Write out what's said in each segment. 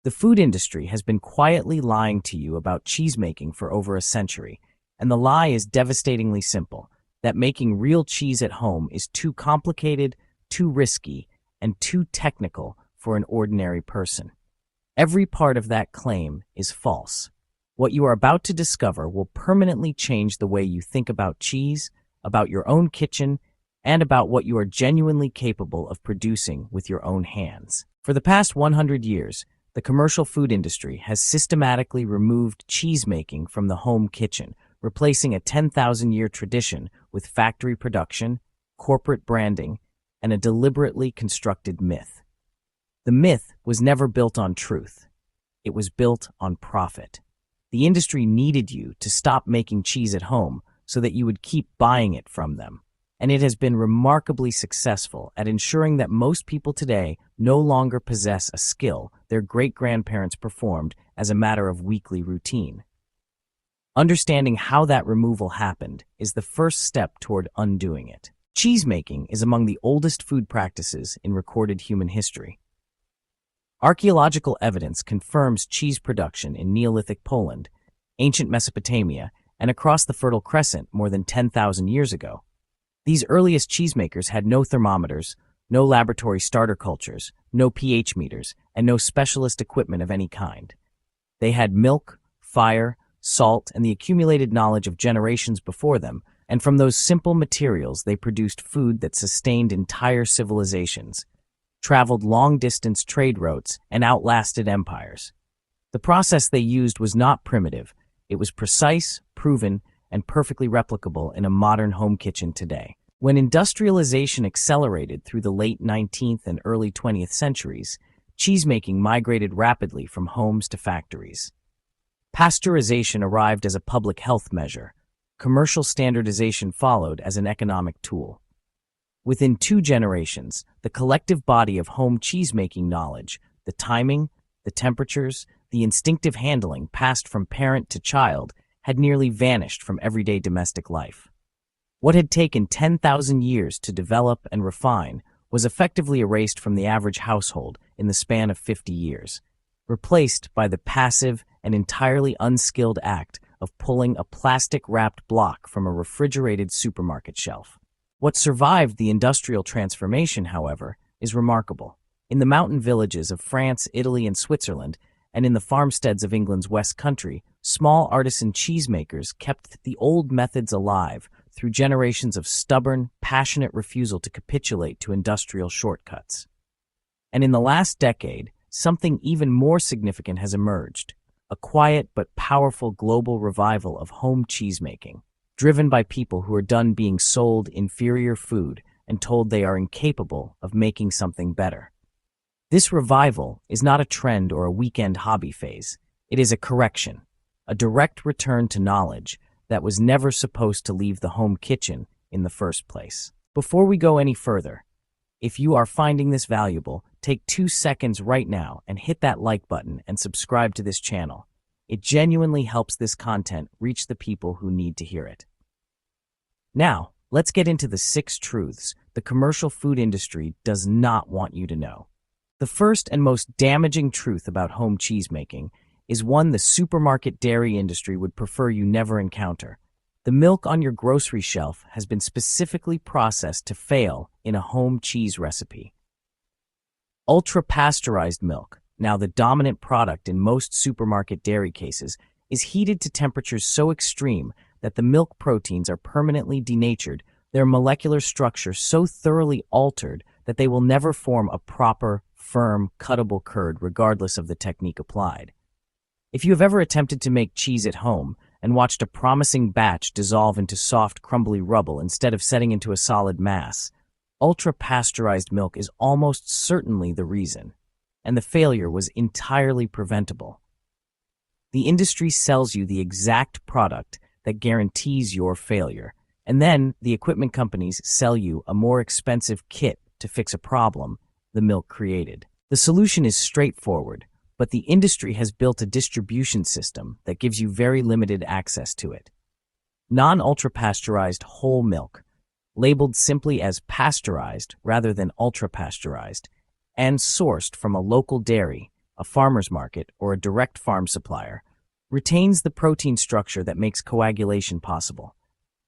The food industry has been quietly lying to you about cheesemaking for over a century, and the lie is devastatingly simple, that making real cheese at home is too complicated, too risky, and too technical for an ordinary person. Every part of that claim is false. What you are about to discover will permanently change the way you think about cheese, about your own kitchen, and about what you are genuinely capable of producing with your own hands. For the past 100 years, the commercial food industry has systematically removed cheesemaking from the home kitchen, replacing a 10,000-year tradition with factory production, corporate branding, and a deliberately constructed myth. The myth was never built on truth. It was built on profit. The industry needed you to stop making cheese at home so that you would keep buying it from them. And it has been remarkably successful at ensuring that most people today no longer possess a skill their great-grandparents performed as a matter of weekly routine. Understanding how that removal happened is the first step toward undoing it. Cheesemaking is among the oldest food practices in recorded human history. Archaeological evidence confirms cheese production in Neolithic Poland, ancient Mesopotamia, and across the Fertile Crescent more than 10,000 years ago. These earliest cheesemakers had no thermometers, no laboratory starter cultures, no pH meters, and no specialist equipment of any kind. They had milk, fire, salt, and the accumulated knowledge of generations before them, and from those simple materials they produced food that sustained entire civilizations, traveled long-distance trade routes, and outlasted empires. The process they used was not primitive. It was precise, proven, and perfectly replicable in a modern home kitchen today. When industrialization accelerated through the late 19th and early 20th centuries, cheesemaking migrated rapidly from homes to factories. Pasteurization arrived as a public health measure. Commercial standardization followed as an economic tool. Within 2 generations, the collective body of home cheesemaking knowledge, the timing, the temperatures, the instinctive handling passed from parent to child, had nearly vanished from everyday domestic life. What had taken 10,000 years to develop and refine was effectively erased from the average household in the span of 50 years, replaced by the passive and entirely unskilled act of pulling a plastic-wrapped block from a refrigerated supermarket shelf. What survived the industrial transformation, however, is remarkable. In the mountain villages of France, Italy, and Switzerland, and in the farmsteads of England's West Country, small artisan cheesemakers kept the old methods alive through generations of stubborn, passionate refusal to capitulate to industrial shortcuts. And in the last decade, something even more significant has emerged, a quiet but powerful global revival of home cheesemaking, driven by people who are done being sold inferior food and told they are incapable of making something better. This revival is not a trend or a weekend hobby phase. It is a correction, a direct return to knowledge that was never supposed to leave the home kitchen in the first place. Before we go any further, if you are finding this valuable, take 2 seconds right now and hit that like button and subscribe to this channel. It genuinely helps this content reach the people who need to hear it. Now, let's get into the 6 truths the commercial food industry does not want you to know. The first and most damaging truth about home cheesemaking is one the supermarket dairy industry would prefer you never encounter. The milk on your grocery shelf has been specifically processed to fail in a home cheese recipe. Ultra-pasteurized milk, now the dominant product in most supermarket dairy cases, is heated to temperatures so extreme that the milk proteins are permanently denatured, their molecular structure so thoroughly altered that they will never form a proper, firm, cuttable curd regardless of the technique applied. If you have ever attempted to make cheese at home and watched a promising batch dissolve into soft, crumbly rubble instead of setting into a solid mass, ultra-pasteurized milk is almost certainly the reason, and the failure was entirely preventable. The industry sells you the exact product that guarantees your failure, and then the equipment companies sell you a more expensive kit to fix a problem the milk created. The solution is straightforward, but the industry has built a distribution system that gives you very limited access to it. Non-ultra-pasteurized whole milk, labeled simply as pasteurized rather than ultra-pasteurized, and sourced from a local dairy, a farmer's market, or a direct farm supplier, retains the protein structure that makes coagulation possible.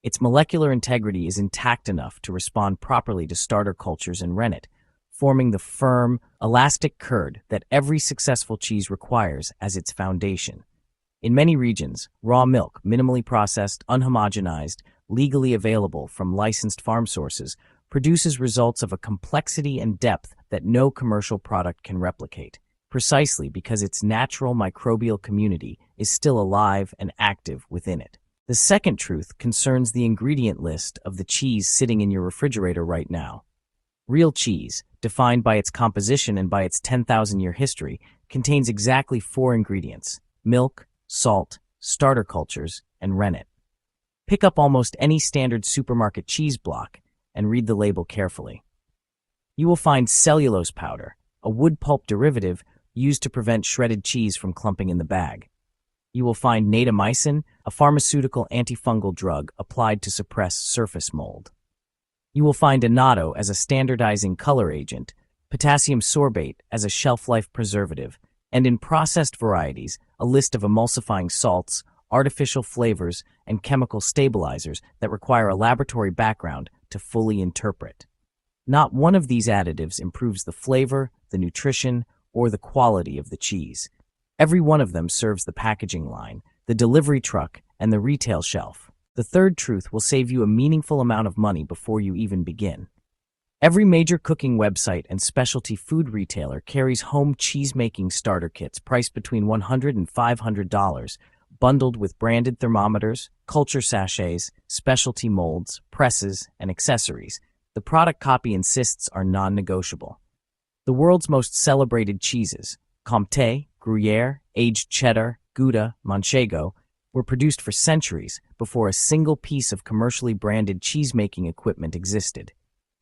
Its molecular integrity is intact enough to respond properly to starter cultures and rennet, forming the firm, elastic curd that every successful cheese requires as its foundation. In many regions, raw milk, minimally processed, unhomogenized, legally available from licensed farm sources, produces results of a complexity and depth that no commercial product can replicate, precisely because its natural microbial community is still alive and active within it. The second truth concerns the ingredient list of the cheese sitting in your refrigerator right now. Real cheese, defined by its composition and by its 10,000-year history, contains exactly 4 ingredients: milk, salt, starter cultures, and rennet. Pick up almost any standard supermarket cheese block and read the label carefully. You will find cellulose powder, a wood pulp derivative used to prevent shredded cheese from clumping in the bag. You will find natamycin, a pharmaceutical antifungal drug applied to suppress surface mold. You will find annatto as a standardizing color agent, potassium sorbate as a shelf-life preservative, and in processed varieties, a list of emulsifying salts, artificial flavors, and chemical stabilizers that require a laboratory background to fully interpret. Not one of these additives improves the flavor, the nutrition, or the quality of the cheese. Every one of them serves the packaging line, the delivery truck, and the retail shelf. The third truth will save you a meaningful amount of money before you even begin. Every major cooking website and specialty food retailer carries home cheese-making starter kits priced between $100 and $500, bundled with branded thermometers, culture sachets, specialty molds, presses, and accessories. The product copy insists are non-negotiable. The world's most celebrated cheeses, Comté, Gruyere, aged cheddar, Gouda, Manchego, were produced for centuries before a single piece of commercially branded cheese-making equipment existed.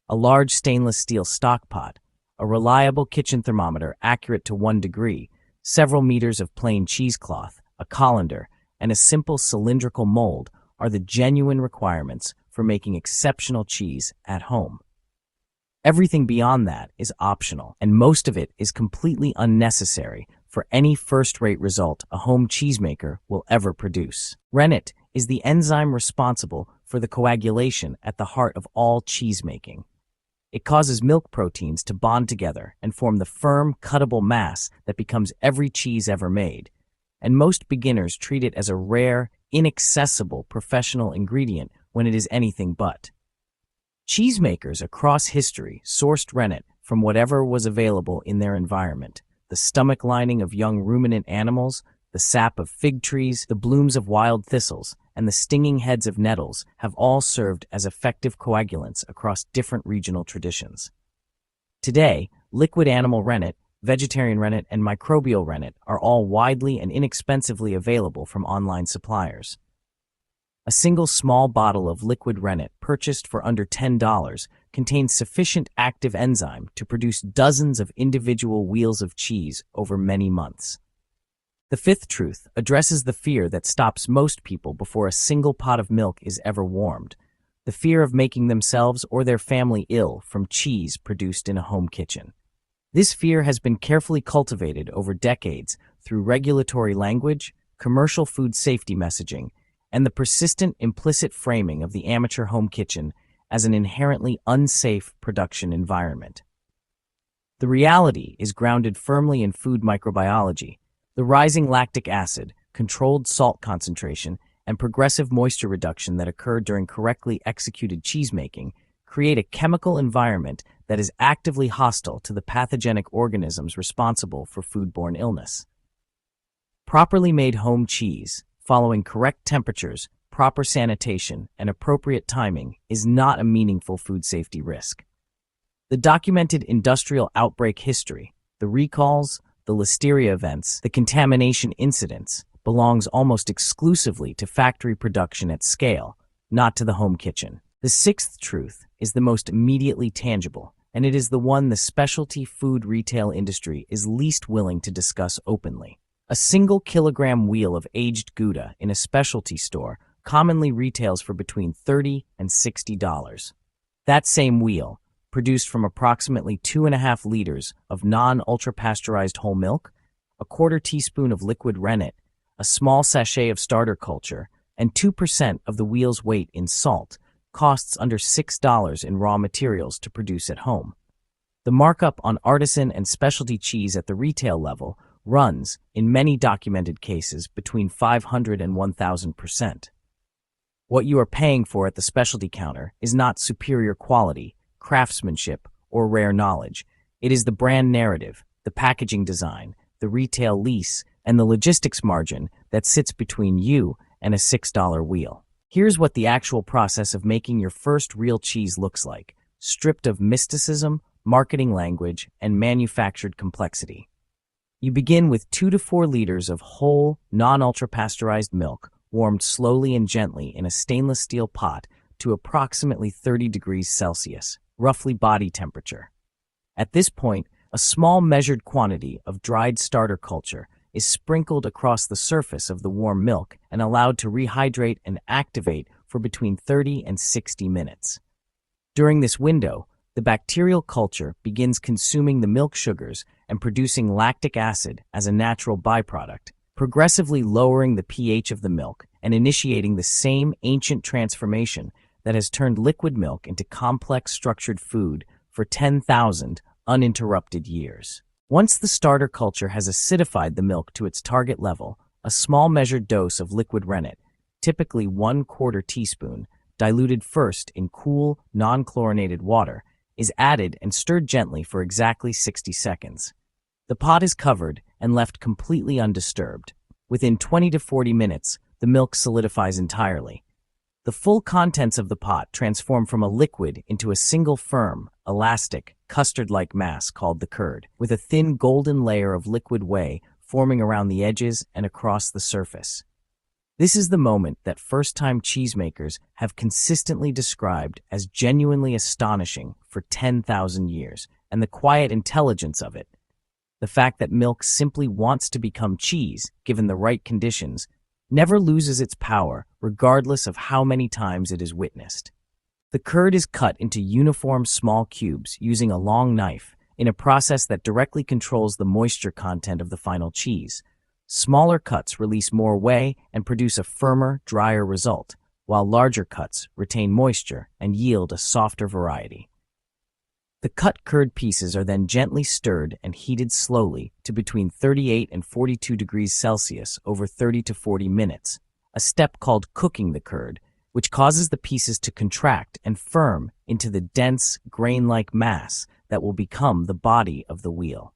A large stainless steel stock pot, a reliable kitchen thermometer accurate to 1 degree, several meters of plain cheesecloth, a colander, and a simple cylindrical mold are the genuine requirements for making exceptional cheese at home. Everything beyond that is optional, and most of it is completely unnecessary for any first-rate result a home cheesemaker will ever produce. Rennet is the enzyme responsible for the coagulation at the heart of all cheesemaking. It causes milk proteins to bond together and form the firm, cuttable mass that becomes every cheese ever made, and most beginners treat it as a rare, inaccessible professional ingredient when it is anything but. Cheesemakers across history sourced rennet from whatever was available in their environment: the stomach lining of young ruminant animals, the sap of fig trees, the blooms of wild thistles, and the stinging heads of nettles have all served as effective coagulants across different regional traditions. Today, liquid animal rennet, vegetarian rennet, and microbial rennet are all widely and inexpensively available from online suppliers. A single small bottle of liquid rennet purchased for under $10 contains sufficient active enzyme to produce dozens of individual wheels of cheese over many months. The fifth truth addresses the fear that stops most people before a single pot of milk is ever warmed: the fear of making themselves or their family ill from cheese produced in a home kitchen. This fear has been carefully cultivated over decades through regulatory language, commercial food safety messaging, and the persistent implicit framing of the amateur home kitchen as an inherently unsafe production environment. The reality is grounded firmly in food microbiology. The rising lactic acid, controlled salt concentration, and progressive moisture reduction that occur during correctly executed cheesemaking create a chemical environment that is actively hostile to the pathogenic organisms responsible for foodborne illness. Properly made home cheese, following correct temperatures, proper sanitation, and appropriate timing, is not a meaningful food safety risk. The documented industrial outbreak history, the recalls, the listeria events, the contamination incidents, belongs almost exclusively to factory production at scale, not to the home kitchen. The sixth truth is the most immediately tangible, and it is the one the specialty food retail industry is least willing to discuss openly. A single kilogram wheel of aged Gouda in a specialty store commonly retails for between $30 and $60. That same wheel, produced from approximately 2.5 liters of non-ultra-pasteurized whole milk, a quarter teaspoon of liquid rennet, a small sachet of starter culture, and 2% of the wheel's weight in salt costs under $6 in raw materials to produce at home. The markup on artisan and specialty cheese at the retail level runs, in many documented cases, between 500 and 1,000%. What you are paying for at the specialty counter is not superior quality, craftsmanship, or rare knowledge. It is the brand narrative, the packaging design, the retail lease, and the logistics margin that sits between you and a $6 wheel. Here's what the actual process of making your first real cheese looks like, stripped of mysticism, marketing language, and manufactured complexity. You begin with 2 to 4 liters of whole, non-ultra-pasteurized milk, warmed slowly and gently in a stainless steel pot to approximately 30 degrees Celsius, roughly body temperature. At this point, a small measured quantity of dried starter culture is sprinkled across the surface of the warm milk and allowed to rehydrate and activate for between 30 and 60 minutes. During this window, the bacterial culture begins consuming the milk sugars and producing lactic acid as a natural byproduct, progressively lowering the pH of the milk and initiating the same ancient transformation that has turned liquid milk into complex structured food for 10,000 uninterrupted years. Once the starter culture has acidified the milk to its target level, a small measured dose of liquid rennet, typically 1/4 teaspoon, diluted first in cool, non-chlorinated water, is added and stirred gently for exactly 60 seconds. The pot is covered and left completely undisturbed. Within 20 to 40 minutes, the milk solidifies entirely. The full contents of the pot transform from a liquid into a single firm, elastic, custard-like mass called the curd, with a thin golden layer of liquid whey forming around the edges and across the surface. This is the moment that first-time cheesemakers have consistently described as genuinely astonishing for 10,000 years, and the quiet intelligence of it, the fact that milk simply wants to become cheese, given the right conditions, never loses its power regardless of how many times it is witnessed. The curd is cut into uniform small cubes using a long knife in a process that directly controls the moisture content of the final cheese. Smaller cuts release more whey and produce a firmer, drier result, while larger cuts retain moisture and yield a softer variety. The cut curd pieces are then gently stirred and heated slowly to between 38 and 42 degrees Celsius over 30 to 40 minutes, a step called cooking the curd, which causes the pieces to contract and firm into the dense, grain-like mass that will become the body of the wheel.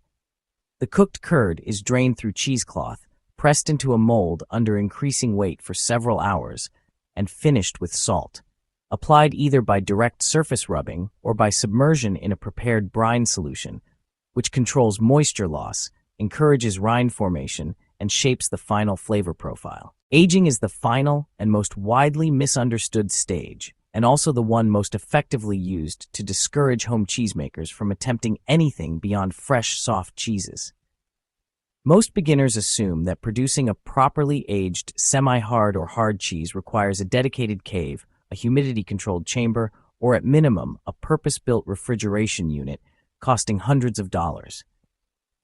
The cooked curd is drained through cheesecloth, pressed into a mold under increasing weight for several hours, and finished with salt, applied either by direct surface rubbing or by submersion in a prepared brine solution, which controls moisture loss, encourages rind formation, and shapes the final flavor profile. Aging is the final and most widely misunderstood stage, and also the one most effectively used to discourage home cheesemakers from attempting anything beyond fresh, soft cheeses. Most beginners assume that producing a properly aged, semi-hard or hard cheese requires a dedicated cave, a humidity-controlled chamber, or at minimum, a purpose-built refrigeration unit costing hundreds of dollars.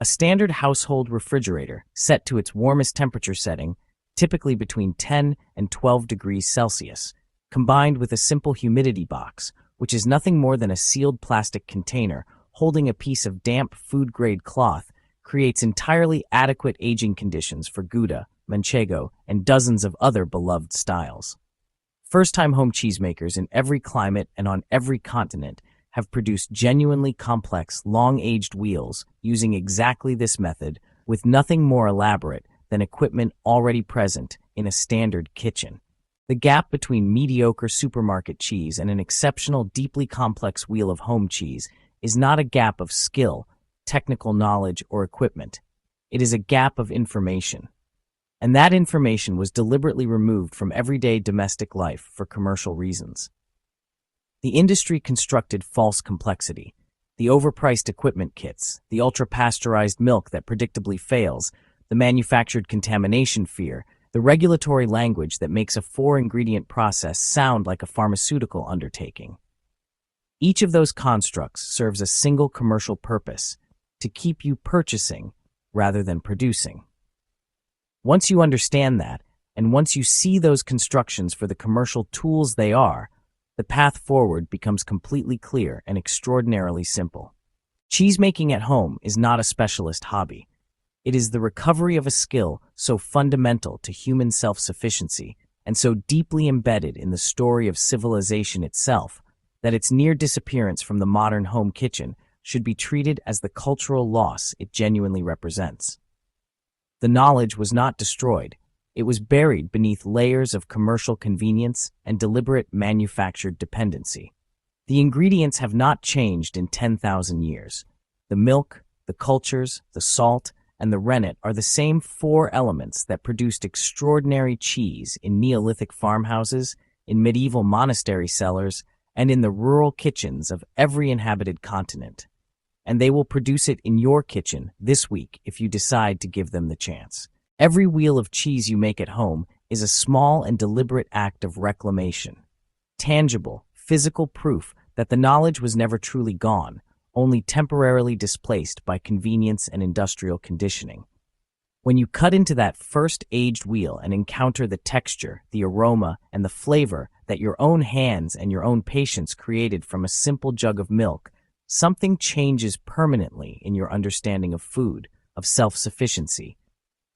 A standard household refrigerator, set to its warmest temperature setting, typically between 10 and 12 degrees Celsius, combined with a simple humidity box, which is nothing more than a sealed plastic container holding a piece of damp food-grade cloth, creates entirely adequate aging conditions for Gouda, Manchego, and dozens of other beloved styles. First-time home cheesemakers in every climate and on every continent have produced genuinely complex, long-aged wheels using exactly this method, with nothing more elaborate than equipment already present in a standard kitchen. The gap between mediocre supermarket cheese and an exceptional, deeply complex wheel of home cheese is not a gap of skill, technical knowledge, or equipment. It is a gap of information. And that information was deliberately removed from everyday domestic life for commercial reasons. The industry constructed false complexity, the overpriced equipment kits, the ultra-pasteurized milk that predictably fails, the manufactured contamination fear, the regulatory language that makes a 4-ingredient process sound like a pharmaceutical undertaking. Each of those constructs serves a single commercial purpose: to keep you purchasing rather than producing. Once you understand that, and once you see those constructions for the commercial tools they are, the path forward becomes completely clear and extraordinarily simple. Cheesemaking at home is not a specialist hobby. It is the recovery of a skill so fundamental to human self-sufficiency and so deeply embedded in the story of civilization itself that its near disappearance from the modern home kitchen should be treated as the cultural loss it genuinely represents. The knowledge was not destroyed. It was buried beneath layers of commercial convenience and deliberate manufactured dependency. The ingredients have not changed in 10,000 years. The milk, the cultures, the salt, and the rennet are the same four elements that produced extraordinary cheese in Neolithic farmhouses, in medieval monastery cellars, and in the rural kitchens of every inhabited continent. And they will produce it in your kitchen this week if you decide to give them the chance. Every wheel of cheese you make at home is a small and deliberate act of reclamation. Tangible, physical proof that the knowledge was never truly gone, only temporarily displaced by convenience and industrial conditioning. When you cut into that first aged wheel and encounter the texture, the aroma, and the flavor that your own hands and your own patience created from a simple jug of milk, something changes permanently in your understanding of food, of self-sufficiency,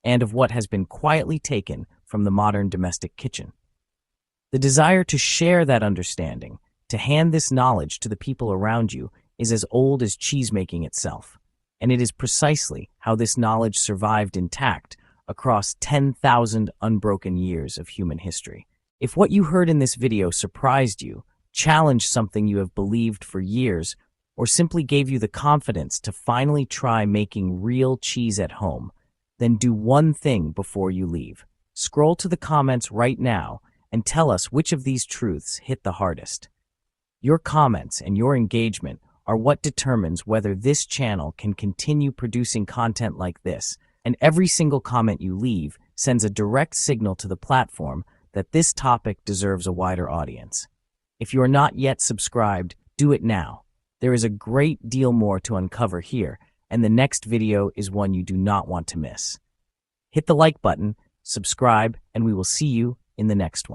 and of what has been quietly taken from the modern domestic kitchen. The desire to share that understanding, to hand this knowledge to the people around you, is as old as cheesemaking itself, and it is precisely how this knowledge survived intact across 10,000 unbroken years of human history. If what you heard in this video surprised you, challenged something you have believed for years, or simply gave you the confidence to finally try making real cheese at home, then do one thing before you leave. Scroll to the comments right now and tell us which of these truths hit the hardest. Your comments and your engagement are what determines whether this channel can continue producing content like this, and every single comment you leave sends a direct signal to the platform that this topic deserves a wider audience. If you are not yet subscribed, do it now. There is a great deal more to uncover here, and the next video is one you do not want to miss. Hit the like button, subscribe, and we will see you in the next one.